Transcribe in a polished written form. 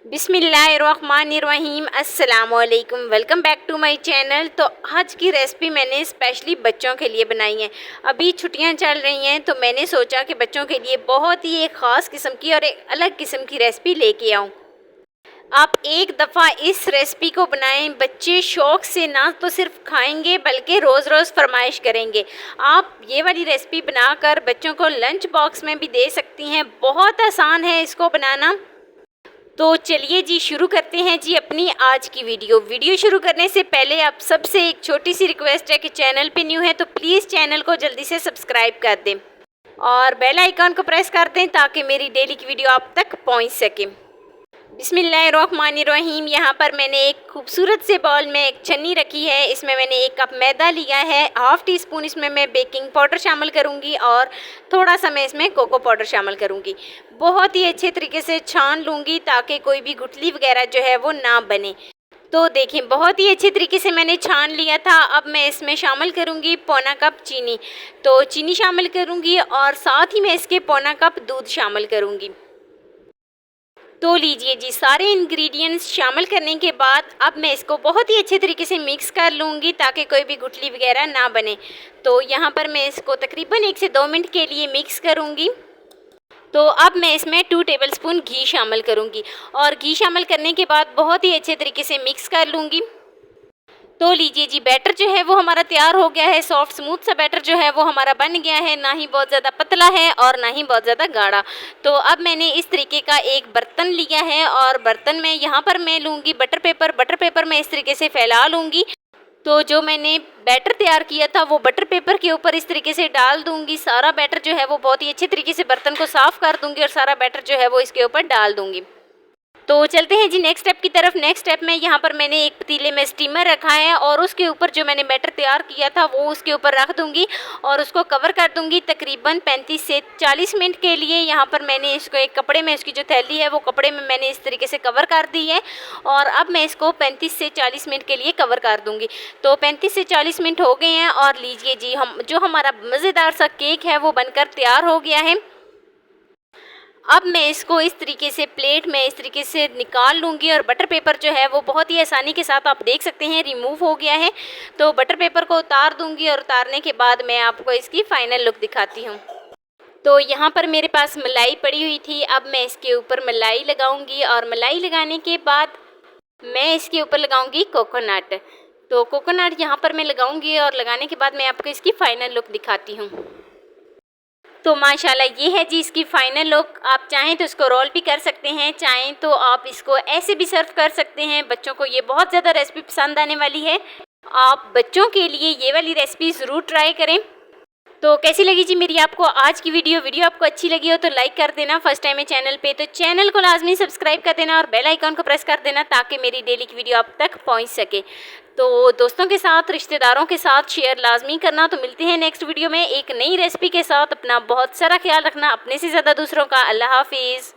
बिस्मिल्लाहिर्रहमानिर्रहीम अस्सलामुअलैकुम। Welcome back to my channel. तो आज की रेसिपी मैंने स्पेशली बच्चों के लिए बनाई है। अभी छुट्टियां चल रही हैं तो मैंने सोचा कि बच्चों के लिए बहुत ही एक ख़ास किस्म की और एक अलग किस्म की रेसिपी लेके आऊँ। आप एक दफ़ा इस रेसिपी को बनाएं, बच्चे शौक़ से ना तो सिर्फ खाएंगे बल्कि रोज़ रोज़ फरमाइश करेंगे। आप ये वाली रेसिपी बनाकर बच्चों को लंच बॉक्स में भी दे सकती हैं। बहुत आसान है इसको बनाना। तो चलिए जी शुरू करते हैं जी अपनी आज की वीडियो शुरू करने से पहले आप सबसे एक छोटी सी रिक्वेस्ट है कि चैनल पे न्यू है तो प्लीज़ चैनल को जल्दी से सब्सक्राइब कर दें और बेल आइकन को प्रेस कर दें ताकि मेरी डेली की वीडियो आप तक पहुंच सके। बिस्मिल्लाहिर्रहमानिर्रहीम। यहाँ पर मैंने एक खूबसूरत से बाउल में एक छन्नी रखी है। इसमें मैंने 1 कप मैदा लिया है। हाफ़ टी स्पून इसमें मैं बेकिंग पाउडर शामिल करूँगी और थोड़ा सा मैं इसमें कोको पाउडर शामिल करूँगी। बहुत ही अच्छे तरीके से छान लूँगी ताकि कोई भी गुठली वगैरह जो है वो ना बने। तो देखें बहुत ही अच्छे तरीके से मैंने छान लिया था। अब मैं इसमें शामिल करूँगी पौना कप चीनी। तो चीनी शामिल करूँगी और साथ ही मैं इसके पौना कप दूध शामिल करूँगी। तो लीजिए जी सारे इंग्रेडिएंट्स शामिल करने के बाद अब मैं इसको बहुत ही अच्छे तरीके से मिक्स कर लूँगी ताकि कोई भी गुठली वगैरह ना बने। तो यहाँ पर मैं इसको तकरीबन 1 से 2 मिनट के लिए मिक्स करूँगी। तो अब मैं इसमें 2 टेबलस्पून घी शामिल करूँगी और घी शामिल करने के बाद बहुत ही अच्छे तरीके से मिक्स कर लूँगी। तो लीजिए जी बैटर जो है वो हमारा तैयार हो गया है। सॉफ्ट स्मूथ सा बैटर जो है वो हमारा बन गया है, ना ही बहुत ज़्यादा पतला है और ना ही बहुत ज़्यादा गाढ़ा। तो अब मैंने इस तरीके का एक बर्तन लिया है और बर्तन में यहाँ पर मैं लूँगी बटर पेपर मैं इस तरीके से फैला लूँगी। तो जो मैंने बैटर तैयार किया था वो बटर पेपर के ऊपर इस तरीके से डाल दूँगी। सारा बैटर जो है वो बहुत ही अच्छे तरीके से बर्तन को साफ़ कर दूँगी और सारा बैटर जो है वो इसके ऊपर डाल दूँगी। तो चलते हैं जी नेक्स्ट स्टेप की तरफ। नेक्स्ट स्टेप में यहाँ पर मैंने एक पतीले में स्टीमर रखा है और उसके ऊपर जो मैंने बैटर तैयार किया था वो उसके ऊपर रख दूँगी और उसको कवर कर दूँगी तकरीबन 35 से 40 मिनट के लिए। यहाँ पर मैंने इसको एक कपड़े में, उसकी जो थैली है वो कपड़े में मैंने इस तरीके से कवर कर दी है और अब मैं इसको 35 से 40 मिनट के लिए कवर कर दूँगी। तो 35 से 40 मिनट हो गए हैं और लीजिए जी जो हमारा मज़ेदार सा केक है वो बनकर तैयार हो गया है। अब मैं इसको इस तरीके से प्लेट में इस तरीके से निकाल लूँगी और बटर पेपर जो है वो बहुत ही आसानी के साथ आप देख सकते हैं रिमूव हो गया है। तो बटर पेपर को उतार दूँगी और उतारने के बाद मैं आपको इसकी फ़ाइनल लुक दिखाती हूँ। तो यहाँ पर मेरे पास मलाई पड़ी हुई थी। अब मैं इसके ऊपर मलाई लगाऊँगी और मलाई लगाने के बाद मैं इसके ऊपर लगाऊँगी कोकोनट। तो कोकोनट यहाँ पर मैं लगाऊँगी और लगाने के बाद मैं आपको इसकी फ़ाइनल लुक दिखाती हूँ। तो माशाल्लाह ये है जी इसकी फ़ाइनल लुक। आप चाहें तो इसको रोल भी कर सकते हैं, चाहें तो आप इसको ऐसे भी सर्व कर सकते हैं। बच्चों को ये बहुत ज़्यादा रेसिपी पसंद आने वाली है। आप बच्चों के लिए ये वाली रेसिपी ज़रूर ट्राई करें। तो कैसी लगी जी मेरी आपको आज की वीडियो आपको अच्छी लगी हो तो लाइक कर देना। फर्स्ट टाइम है चैनल पे तो चैनल को लाजमी सब्सक्राइब कर देना और बेल आइकन को प्रेस कर देना ताकि मेरी डेली की वीडियो आप तक पहुंच सके। तो दोस्तों के साथ, रिश्तेदारों के साथ शेयर लाजमी करना। तो मिलते हैं नेक्स्ट वीडियो में एक नई रेसिपी के साथ। अपना बहुत सारा ख्याल रखना, अपने से ज़्यादा दूसरों का। अल्लाह हाफिज़।